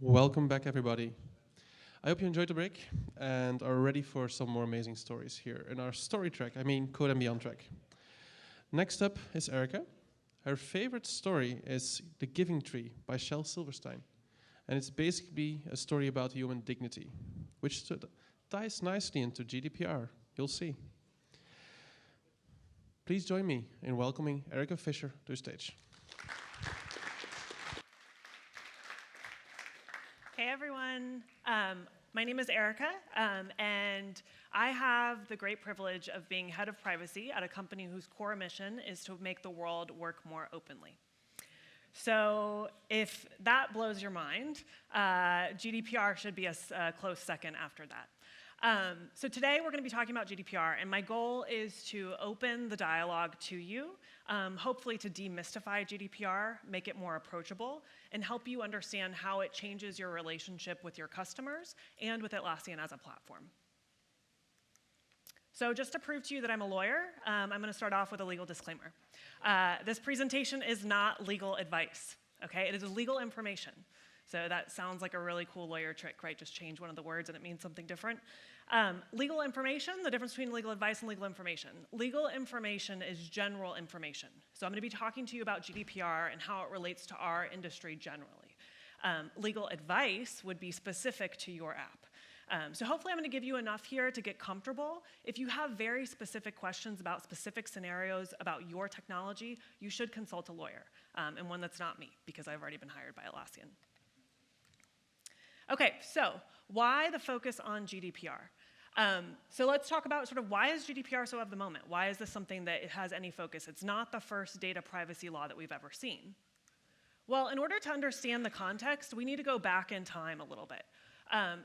Welcome back, everybody. I hope you enjoyed the break and are ready for some more amazing stories here in our story track, Code and Beyond track. Next up is Erica. Her favorite story is The Giving Tree by Shel Silverstein. And it's basically a story about human dignity, which ties nicely into GDPR. You'll see. Please join me in welcoming Erica Fisher to the stage. Hey everyone, my name is Erica, and I have the great privilege of being head of privacy at a company whose core mission is to make the world work more openly. So if that blows your mind, GDPR should be a close second after that. So today we're going to be talking about GDPR, and my goal is to open the dialogue to you, hopefully to demystify GDPR, make it more approachable, and help you understand how it changes your relationship with your customers and with Atlassian as a platform. So just to prove to you that I'm a lawyer, I'm going to start off with a legal disclaimer. This presentation is not legal advice, okay? It is legal information. So that sounds like a really cool lawyer trick, right? Just change one of the words and it means something different. Legal information, the difference between legal advice and legal information. Legal information is general information. So I'm going to be talking to you about GDPR and how it relates to our industry generally. Legal advice would be specific to your app. So hopefully I'm going to give you enough here to get comfortable. If you have very specific questions about specific scenarios about your technology, you should consult a lawyer, and one that's not me, because I've already been hired by Atlassian. Okay, so why the focus on GDPR? So let's talk about sort of why is GDPR so of the moment? Why is this something that it has any focus? It's not the first data privacy law that we've ever seen. Well, in order to understand the context, we need to go back in time a little bit.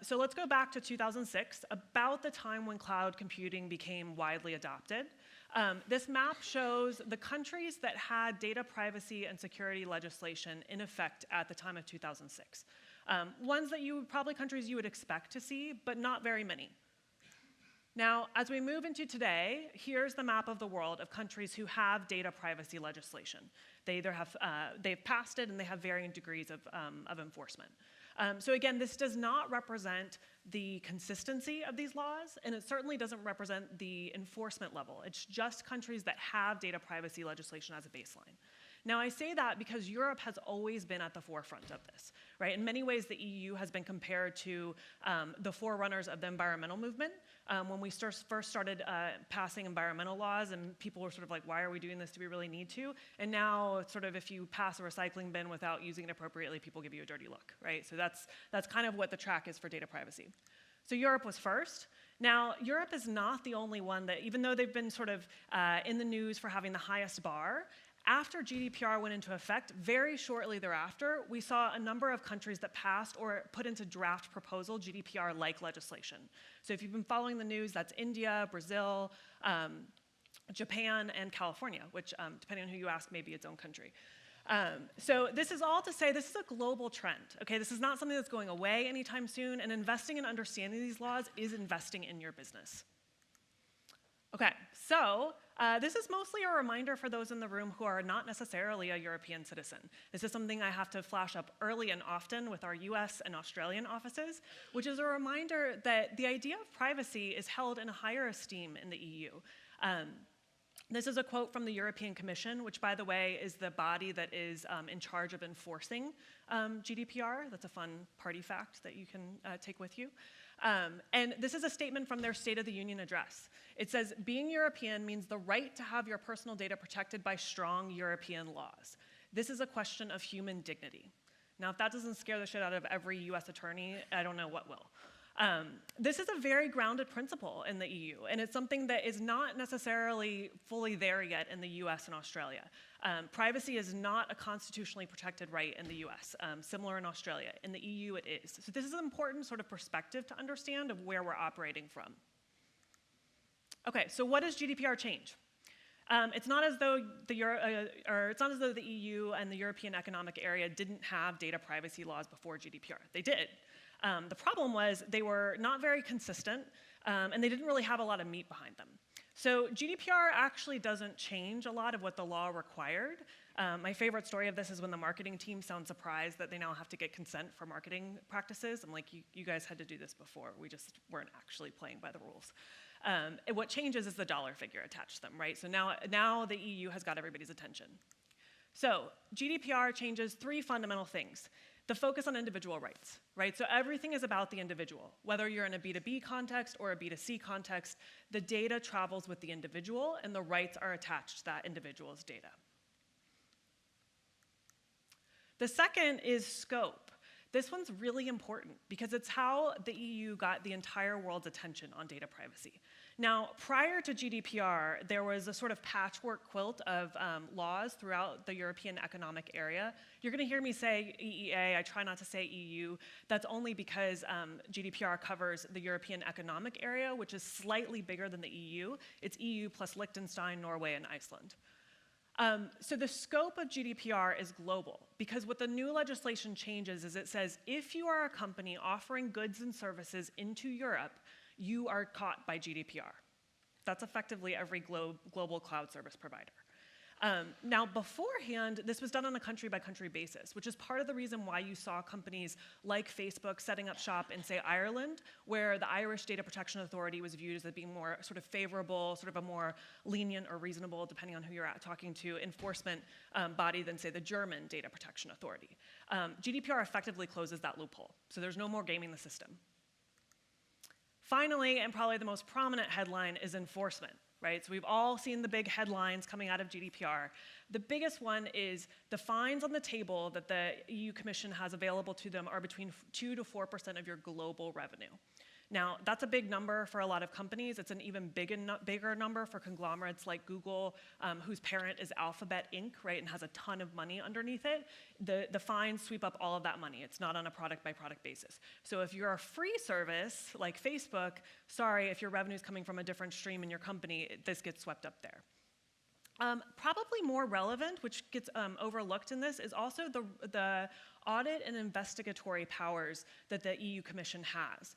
So let's go back to 2006, about the time when cloud computing became widely adopted. This map shows the countries that had data privacy and security legislation in effect at the time of 2006. Ones that countries you would expect to see, but not very many. Now, as we move into today, here's the map of the world of countries who have data privacy legislation. They either have, they've passed it and they have varying degrees of enforcement. So again, this does not represent the consistency of these laws, and it certainly doesn't represent the enforcement level. It's just countries that have data privacy legislation as a baseline. Now, I say that because Europe has always been at the forefront of this, right? In many ways, the EU has been compared to the forerunners of the environmental movement. When we first started passing environmental laws, and people were sort of like, why are we doing this? Do we really need to? And now, sort of, if you pass a recycling bin without using it appropriately, people give you a dirty look, right? So that's kind of what the track is for data privacy. So Europe was first. Now, Europe is not the only one that, even though they've been sort of in the news for having the highest bar, after GDPR went into effect, very shortly thereafter, we saw a number of countries that passed or put into draft proposal GDPR-like legislation. So if you've been following the news, that's India, Brazil, Japan, and California, which, depending on who you ask, may be its own country. So this is all to say this is a global trend, okay? This is not something that's going away anytime soon, and investing in understanding these laws is investing in your business. Okay, so this is mostly a reminder for those in the room who are not necessarily a European citizen. This is something I have to flash up early and often with our US and Australian offices, which is a reminder that the idea of privacy is held in a higher esteem in the EU. This is a quote from the European Commission, which, by the way, is the body that is in charge of enforcing GDPR. That's a fun party fact that you can take with you. And this is a statement from their State of the Union address. It says, being European means the right to have your personal data protected by strong European laws. This is a question of human dignity. Now, if that doesn't scare the shit out of every US attorney, I don't know what will. This is a very grounded principle in the EU, and it's something that is not necessarily fully there yet in the US and Australia. Privacy is not a constitutionally protected right in the US, similar in Australia. In the EU, it is. So this is an important sort of perspective to understand of where we're operating from. Okay, so what does GDPR change? It's not as though the EU and the European Economic Area didn't have data privacy laws before GDPR. They did. The problem was they were not very consistent, and they didn't really have a lot of meat behind them. So GDPR actually doesn't change a lot of what the law required. My favorite story of this is when the marketing team sounds surprised that they now have to get consent for marketing practices. I'm like, you guys had to do this before. We just weren't actually playing by the rules. And what changes is the dollar figure attached to them, right? So now the EU has got everybody's attention. So GDPR changes 3 fundamental things. The focus on individual rights, right? So everything is about the individual. Whether you're in a B2B context or a B2C context, the data travels with the individual and the rights are attached to that individual's data. The second is scope. This one's really important because it's how the EU got the entire world's attention on data privacy. Now, prior to GDPR, there was a sort of patchwork quilt of laws throughout the European Economic Area. You're going to hear me say EEA. I try not to say EU. That's only because GDPR covers the European Economic Area, which is slightly bigger than the EU. It's EU plus Liechtenstein, Norway, and Iceland. So the scope of GDPR is global because what the new legislation changes is it says if you are a company offering goods and services into Europe, you are caught by GDPR. That's effectively every global cloud service provider. Now, beforehand, this was done on a country-by-country basis, which is part of the reason why you saw companies like Facebook setting up shop in, say, Ireland, where the Irish Data Protection Authority was viewed as being more sort of favorable, sort of a more lenient or reasonable, depending on who you're talking to, enforcement body than, say, the German Data Protection Authority. GDPR effectively closes that loophole, so there's no more gaming the system. Finally, and probably the most prominent headline is enforcement. Right? So we've all seen the big headlines coming out of GDPR. The biggest one is the fines on the table that the EU Commission has available to them are between 2 to 4% of your global revenue. Now, that's a big number for a lot of companies. It's an even bigger number for conglomerates like Google, whose parent is Alphabet Inc., right, and has a ton of money underneath it. The fines sweep up all of that money. It's not on a product-by-product basis. So if you're a free service like Facebook, sorry, if your revenue is coming from a different stream in your company, this gets swept up there. Probably more relevant, which gets overlooked in this, is also the audit and investigatory powers that the EU Commission has.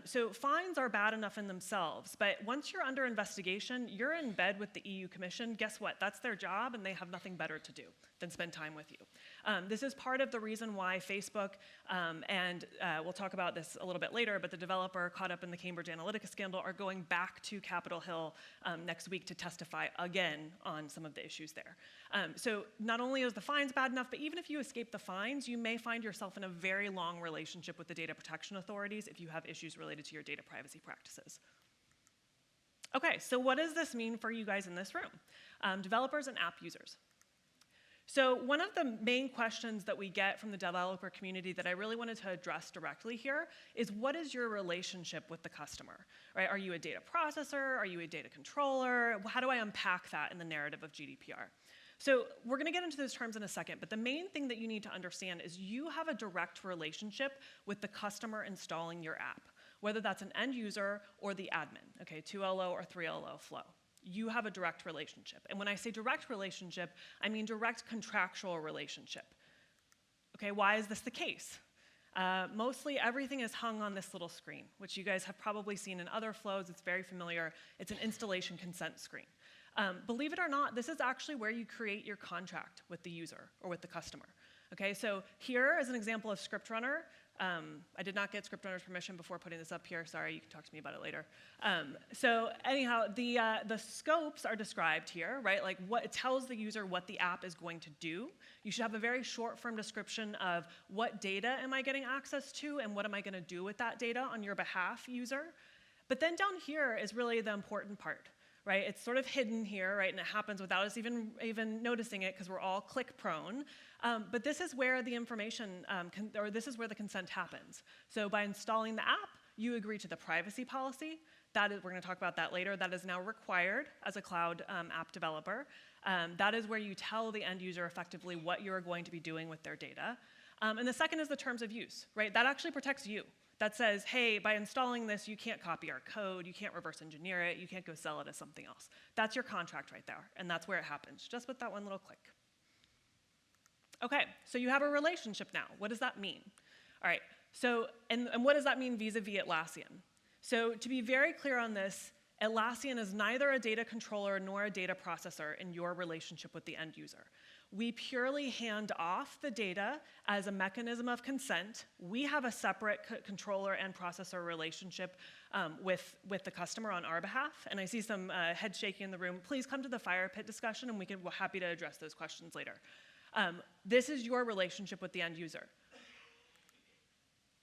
So fines are bad enough in themselves, but once you're under investigation, you're in bed with the EU Commission. Guess what? That's their job, and they have nothing better to do than spend time with you. This is part of the reason why Facebook, and we'll talk about this a little bit later, but the developer caught up in the Cambridge Analytica scandal are going back to Capitol Hill next week to testify again on some of the issues there. So not only is the fines bad enough, but even if you escape the fines, you may find yourself in a very long relationship with the data protection authorities if you have issues related to your data privacy practices. Okay, so what does this mean for you guys in this room? Developers and app users. So one of the main questions that we get from the developer community that I really wanted to address directly here is what is your relationship with the customer, right? Are you a data processor? Are you a data controller? How do I unpack that in the narrative of GDPR? So we're going to get into those terms in a second, but the main thing that you need to understand is you have a direct relationship with the customer installing your app, whether that's an end user or the admin, okay, 2LO or 3LO flow. You have a direct relationship. And when I say direct relationship, I mean direct contractual relationship. Okay, why is this the case? Mostly everything is hung on this little screen, which you guys have probably seen in other flows. It's very familiar. It's an installation consent screen. Believe it or not, this is actually where you create your contract with the user or with the customer. Okay, so here is an example of Script Runner. I did not get Script Runner's permission before putting this up here. Sorry, you can talk to me about it later. So anyhow, the scopes are described here, right? Like what it tells the user what the app is going to do. You should have a very short form description of what data am I getting access to and what am I going to do with that data on your behalf, user. But then down here is really the important part. Right? It's sort of hidden here, right? And it happens without us even noticing it because we're all click prone. But this is where the information, this is where the consent happens. So by installing the app, you agree to the privacy policy. That is, we're going to talk about that later. That is now required as a cloud app developer. That is where you tell the end user effectively what you're going to be doing with their data. And the second is the terms of use, right? That actually protects you. That says, hey, by installing this, you can't copy our code, you can't reverse engineer it, you can't go sell it as something else. That's your contract right there, and that's where it happens, just with that one little click. Okay, so you have a relationship now. What does that mean? All right, so, and what does that mean vis-a-vis Atlassian? So to be very clear on this, Atlassian is neither a data controller nor a data processor in your relationship with the end user. We purely hand off the data as a mechanism of consent. We have a separate controller and processor relationship with the customer on our behalf. And I see some head shaking in the room. Please come to the fire pit discussion, and we're happy to address those questions later. This is your relationship with the end user.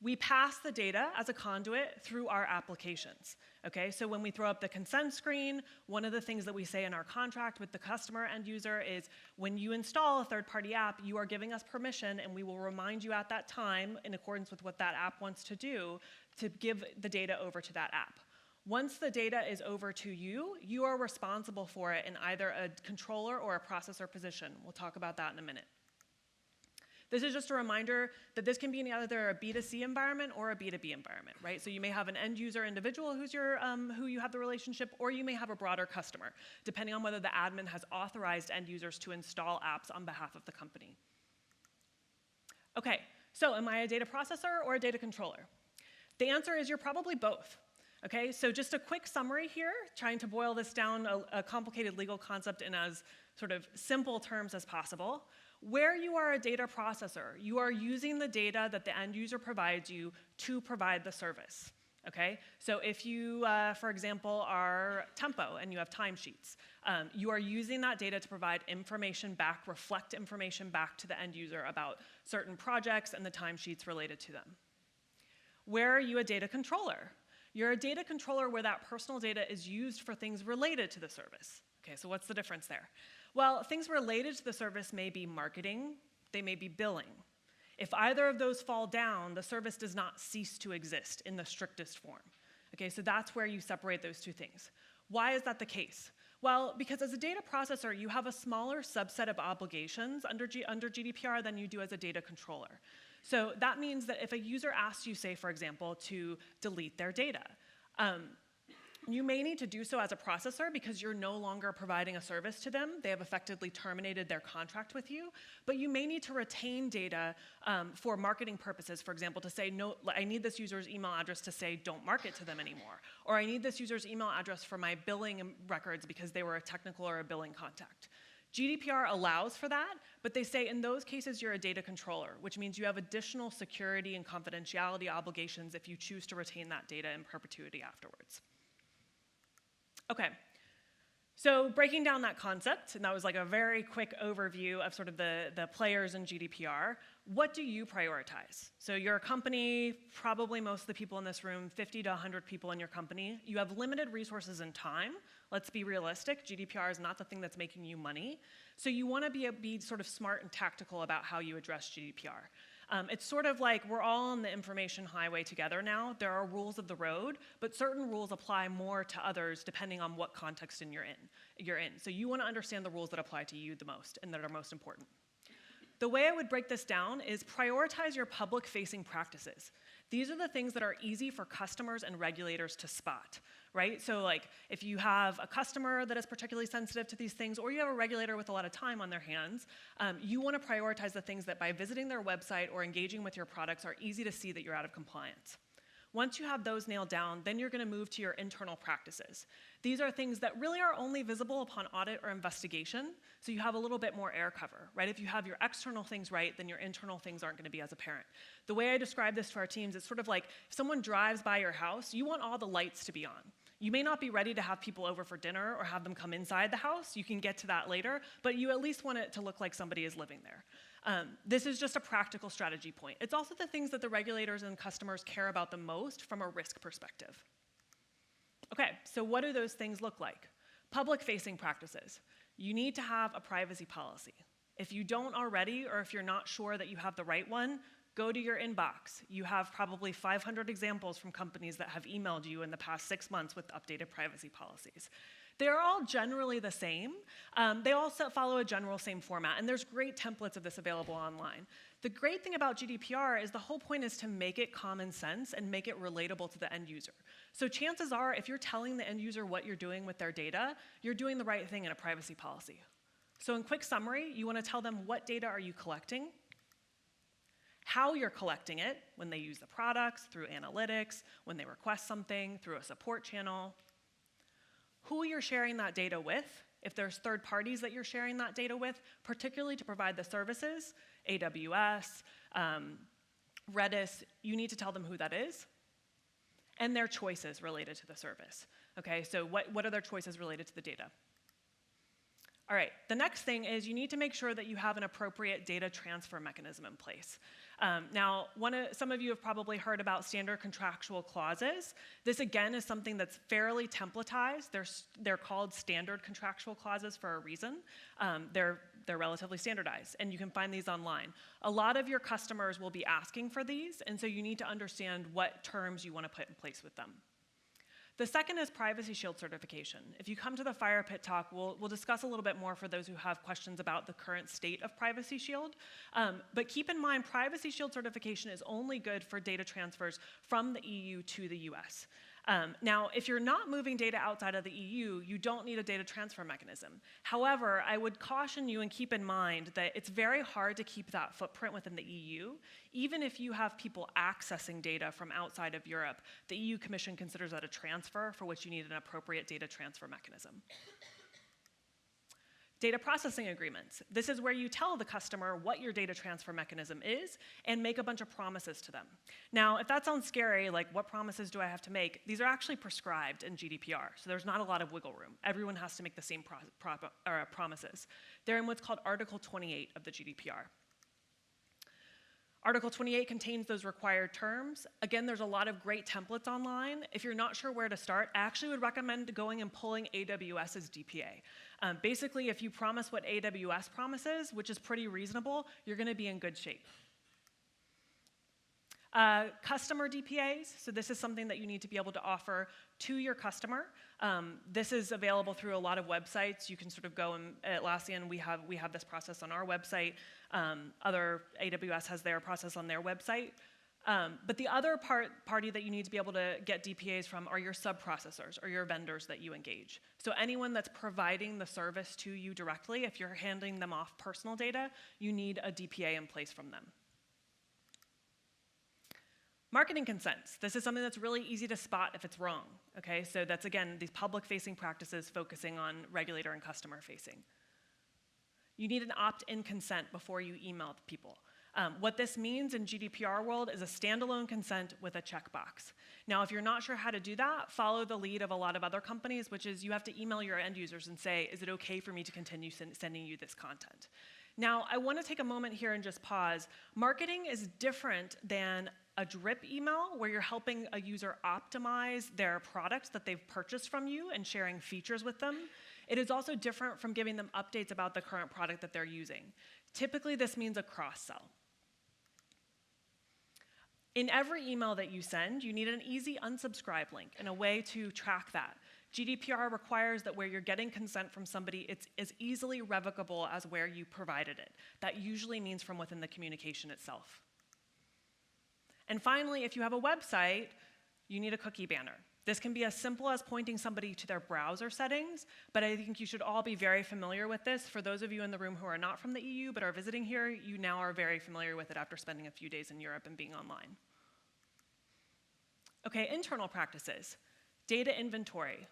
We pass the data as a conduit through our applications, okay? So when we throw up the consent screen, one of the things that we say in our contract with the customer end user is, when you install a third-party app, you are giving us permission, and we will remind you at that time, in accordance with what that app wants to do, to give the data over to that app. Once the data is over to you, you are responsible for it in either a controller or a processor position. We'll talk about that in a minute. This is just a reminder that this can be in either a B2C environment or a B2B environment, right? So you may have an end user individual who you have the relationship, or you may have a broader customer, depending on whether the admin has authorized end users to install apps on behalf of the company. Okay, so am I a data processor or a data controller? The answer is you're probably both. Okay, so just a quick summary here, trying to boil this down, a complicated legal concept in as sort of simple terms as possible. Where you are a data processor, you are using the data that the end user provides you to provide the service, okay? So if you, for example, are Tempo and you have timesheets, you are using that data to provide information back, reflect information back to the end user about certain projects and the timesheets related to them. Where are you a data controller? You're a data controller where that personal data is used for things related to the service. Okay, so what's the difference there? Well, things related to the service may be marketing, they may be billing. If either of those fall down, the service does not cease to exist in the strictest form. Okay, so that's where you separate those two things. Why is that the case? Well, because as a data processor, you have a smaller subset of obligations under GDPR than you do as a data controller. So that means that if a user asks you, say, for example, to delete their data, you may need to do so as a processor because you're no longer providing a service to them. They have effectively terminated their contract with you. But you may need to retain data for marketing purposes, for example, to say, no, I need this user's email address to say, don't market to them anymore. Or I need this user's email address for my billing records because they were a technical or a billing contact. GDPR allows for that, but they say in those cases you're a data controller, which means you have additional security and confidentiality obligations if you choose to retain that data in perpetuity afterwards. Okay, so breaking down that concept, and that was like a very quick overview of sort of the players in GDPR, what do you prioritize? So you're a company, probably most of the people in this room, 50 to 100 people in your company. You have limited resources and time. Let's be realistic, GDPR is not the thing that's making you money. So you wanna be sort of smart and tactical about how you address GDPR. It's sort of like we're all on the information highway together now. There are rules of the road, but certain rules apply more to others depending on what context you're in. So you want to understand the rules that apply to you the most and that are most important. The way I would break this down is prioritize your public-facing practices. These are the things that are easy for customers and regulators to spot, right? So like if you have a customer that is particularly sensitive to these things, or you have a regulator with a lot of time on their hands, you want to prioritize the things that by visiting their website or engaging with your products are easy to see that you're out of compliance. Once you have those nailed down, then you're going to move to your internal practices. These are things that really are only visible upon audit or investigation, so you have a little bit more air cover, right? If you have your external things right, then your internal things aren't going to be as apparent. The way I describe this to our teams, it's sort of like if someone drives by your house, you want all the lights to be on. You may not be ready to have people over for dinner or have them come inside the house. You can get to that later, but you at least want it to look like somebody is living there. This is just a practical strategy point. It's also the things that the regulators and customers care about the most from a risk perspective. Okay, so what do those things look like? Public-facing practices. You need to have a privacy policy. If you don't already, or if you're not sure that you have the right one, go to your inbox. You have probably 500 examples from companies that have emailed you in the past 6 months with updated privacy policies. They're all generally the same. They all follow a general same format, and there's great templates of this available online. The great thing about GDPR is the whole point is to make it common sense and make it relatable to the end user. So chances are, if you're telling the end user what you're doing with their data, you're doing the right thing in a privacy policy. So in quick summary, you want to tell them what data are you collecting, how you're collecting it, when they use the products, through analytics, when they request something, through a support channel. who you're sharing that data with, if there's third parties that you're sharing that data with, particularly to provide the services, AWS, Redis, you need to tell them who that is, and their choices related to the service. Okay, so what are their choices related to the data? All right, the next thing is you need to make sure that you have an appropriate data transfer mechanism in place. Now, some of you have probably heard about standard contractual clauses. This, again, is something that's fairly templatized. They're called standard contractual clauses for a reason. They're relatively standardized, and you can find these online. A lot of your customers will be asking for these, and so you need to understand what terms you want to put in place with them. The second is Privacy Shield certification. If you come to the Fire Pit talk, we'll discuss a little bit more for those who have questions about the current state of Privacy Shield. But keep in mind, Privacy Shield certification is only good for data transfers from the EU to the US. Now, if you're not moving data outside of the EU, you don't need a data transfer mechanism. However, I would caution you and keep in mind that it's very hard to keep that footprint within the EU. Even if you have people accessing data from outside of Europe, the EU Commission considers that a transfer for which you need an appropriate data transfer mechanism. Data processing agreements. This is where you tell the customer what your data transfer mechanism is and make a bunch of promises to them. Now, if that sounds scary, like what promises do I have to make? These are actually prescribed in GDPR, so there's not a lot of wiggle room. Everyone has to make the same promises. They're in what's called Article 28 of the GDPR. Article 28 contains those required terms. Again, there's a lot of great templates online. If you're not sure where to start, I actually would recommend going and pulling AWS's DPA. Basically, if you promise what AWS promises, which is pretty reasonable, you're going to be in good shape. Customer DPAs, so this is something that you need to be able to offer to your customer. This is available through a lot of websites. You can sort of go and at Atlassian, we have this process on our website. Other AWS has their process on their website. But the other party that you need to be able to get DPAs from are your sub-processors or your vendors that you engage. So anyone that's providing the service to you directly, if you're handing them off personal data, you need a DPA in place from them. Marketing consents. This is something that's really easy to spot if it's wrong. Okay, so that's, again, these public-facing practices focusing on regulator and customer-facing. You need an opt-in consent before you email people. What this means in GDPR world is a standalone consent with a checkbox. Now, if you're not sure how to do that, follow the lead of a lot of other companies, which is you have to email your end users and say, is it okay for me to continue sending you this content? Now, I want to take a moment here and just pause. Marketing is different than a drip email where you're helping a user optimize their products that they've purchased from you and sharing features with them. It is also different from giving them updates about the current product that they're using. Typically, this means a cross-sell. In every email that you send, you need an easy unsubscribe link and a way to track that. GDPR requires that where you're getting consent from somebody, it's as easily revocable as where you provided it. That usually means from within the communication itself. And finally, if you have a website, you need a cookie banner. This can be as simple as pointing somebody to their browser settings, but I think you should all be very familiar with this. For those of you in the room who are not from the EU but are visiting here, you now are very familiar with it after spending a few days in Europe and being online. Okay, internal practices. Data inventory.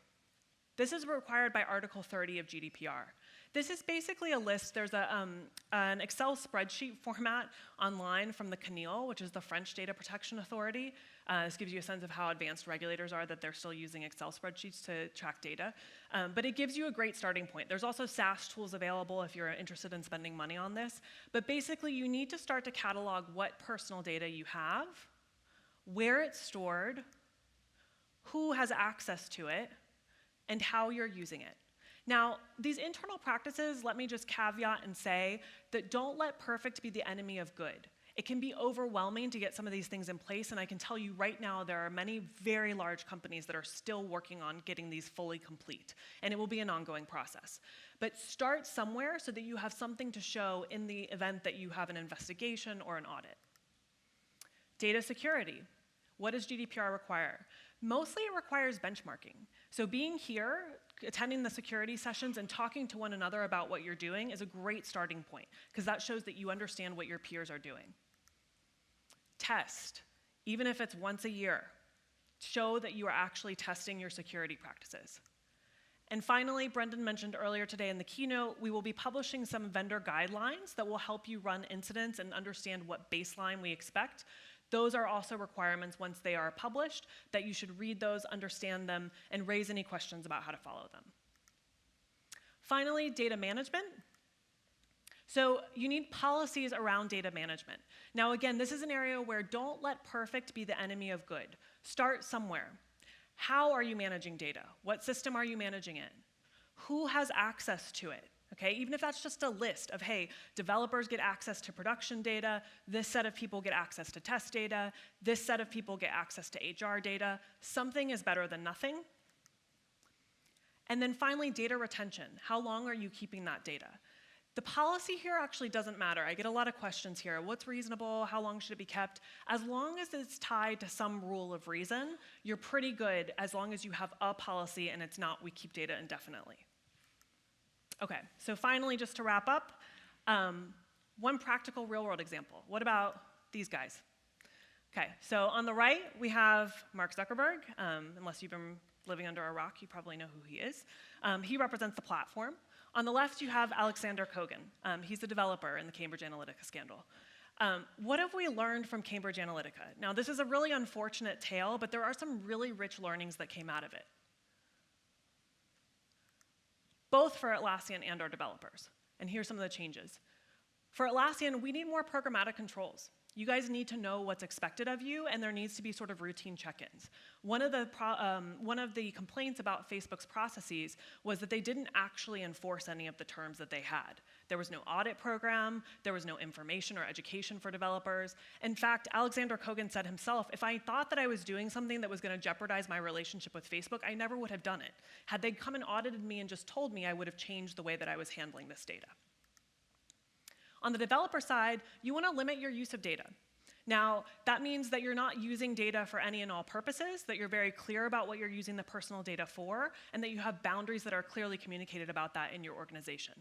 This is required by Article 30 of GDPR. This is basically a list. There's an Excel spreadsheet format online from the CNIL, which is the French Data Protection Authority. This gives you a sense of how advanced regulators are, that they're still using Excel spreadsheets to track data. But it gives you a great starting point. There's also SaaS tools available if you're interested in spending money on this. But basically, you need to start to catalog what personal data you have, where it's stored, who has access to it, and how you're using it. Now, these internal practices, let me just caveat and say that don't let perfect be the enemy of good. It can be overwhelming to get some of these things in place, and I can tell you right now there are many very large companies that are still working on getting these fully complete, and it will be an ongoing process. But start somewhere so that you have something to show in the event that you have an investigation or an audit. Data security. What does GDPR require? Mostly it requires benchmarking. So being here, attending the security sessions and talking to one another about what you're doing is a great starting point, because that shows that you understand what your peers are doing. Test, even if it's once a year. Show that you are actually testing your security practices. And finally, Brendan mentioned earlier today in the keynote, we will be publishing some vendor guidelines that will help you run incidents and understand what baseline we expect. Those are also requirements once they are published, that you should read those, understand them, and raise any questions about how to follow them. Finally, data management. So you need policies around data management. Now again, this is an area where don't let perfect be the enemy of good. Start somewhere. How are you managing data? What system are you managing in? Who has access to it? Okay, even if that's just a list of, hey, developers get access to production data, this set of people get access to test data, this set of people get access to HR data, something is better than nothing. And then finally, data retention. How long are you keeping that data? The policy here actually doesn't matter. I get a lot of questions here. What's reasonable? How long should it be kept? As long as it's tied to some rule of reason, you're pretty good as long as you have a policy and it's not we keep data indefinitely. Okay, so finally, just to wrap up, one practical real-world example. What about these guys? Okay, so on the right, we have Mark Zuckerberg. Unless you've been living under a rock, you probably know who he is. He represents the platform. On the left, you have Alexander Kogan. He's the developer in the Cambridge Analytica scandal. What have we learned from Cambridge Analytica? Now, this is a really unfortunate tale, but there are some really rich learnings that came out of it, both for Atlassian and our developers. And here's some of the changes. For Atlassian, we need more programmatic controls. You guys need to know what's expected of you, and there needs to be sort of routine check-ins. One of the complaints about Facebook's processes was that they didn't actually enforce any of the terms that they had. There was no audit program, there was no information or education for developers. In fact, Alexander Kogan said himself, if I thought that I was doing something that was going to jeopardize my relationship with Facebook, I never would have done it. Had they come and audited me and just told me, I would have changed the way that I was handling this data. On the developer side, you want to limit your use of data. Now, that means that you're not using data for any and all purposes, that you're very clear about what you're using the personal data for, and that you have boundaries that are clearly communicated about that in your organization.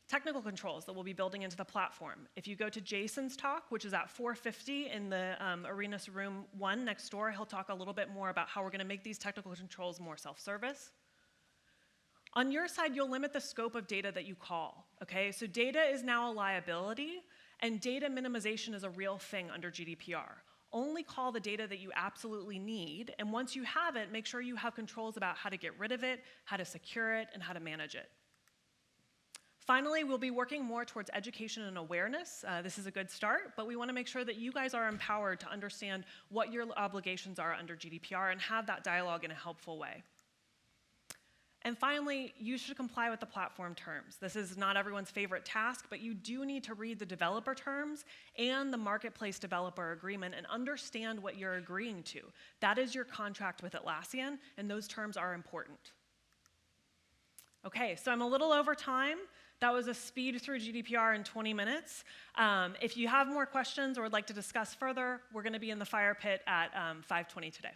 Technical controls that we'll be building into the platform. If you go to Jason's talk, which is at 4:50 in the Arenas Room 1 next door, he'll talk a little bit more about how we're going to make these technical controls more self-service. On your side, you'll limit the scope of data that you call, okay? So data is now a liability, and data minimization is a real thing under GDPR. Only call the data that you absolutely need, and once you have it, make sure you have controls about how to get rid of it, how to secure it, and how to manage it. Finally, we'll be working more towards education and awareness. This is a good start, but we want to make sure that you guys are empowered to understand what your obligations are under GDPR and have that dialogue in a helpful way. And finally, you should comply with the platform terms. This is not everyone's favorite task, but you do need to read the developer terms and the marketplace developer agreement and understand what you're agreeing to. That is your contract with Atlassian, and those terms are important. Okay, so I'm a little over time. That was a speed through GDPR in 20 minutes. If you have more questions or would like to discuss further, we're going to be in the fire pit at 5:20 today.